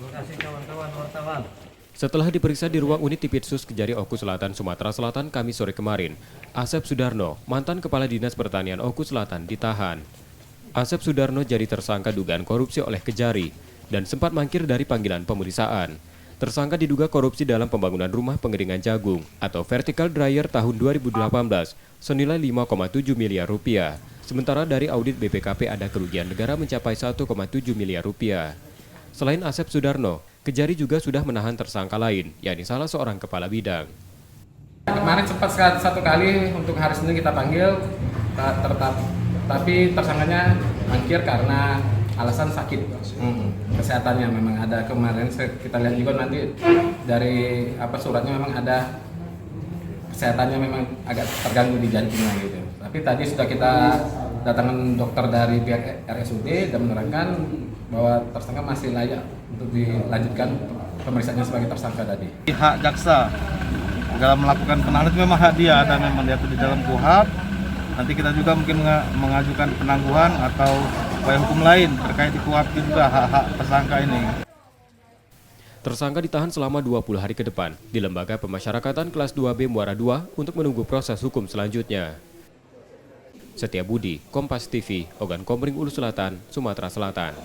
Terima kasih kawan-kawan wartawan. Setelah diperiksa di ruang unit Tipitsus Kejari Oku Selatan, Sumatera Selatan, Kamis sore kemarin, Asep Sudarno, mantan Kepala Dinas Pertanian Oku Selatan, ditahan. Asep Sudarno jadi tersangka dugaan korupsi oleh Kejari dan sempat mangkir dari panggilan pemeriksaan. Tersangka diduga korupsi dalam pembangunan rumah pengeringan jagung atau vertical dryer tahun 2018 senilai 5,7 miliar rupiah. Sementara dari audit BPKP ada kerugian negara mencapai 1,7 miliar rupiah. Selain Asep Sudarno, Kejari juga sudah menahan tersangka lain, yakni salah seorang kepala bidang. Kemarin sempat satu kali untuk hari Senin kita panggil, tapi tersangkanya mangkir karena alasan sakit. Kesehatannya memang ada kemarin kita lihat juga nanti dari suratnya memang ada kesehatannya memang agak terganggu di jantungnya gitu. Tapi tadi sudah kita datangkan dokter dari pihak RSUD dan menerangkan bahwa tersangka masih layak untuk dilanjutkan pemeriksaannya sebagai tersangka tadi. Hak jaksa dalam melakukan penahanan memang hak dia, dan memang diatur di dalam KUHP. Nanti kita juga mungkin mengajukan penangguhan atau upaya hukum lain terkait di KUHP juga hak-hak tersangka ini. Tersangka ditahan selama 20 hari ke depan di Lembaga Pemasyarakatan Kelas 2B Muara II untuk menunggu proses hukum selanjutnya. Setia Budi, Kompas TV, Ogan Komering Ulu Selatan, Sumatera Selatan.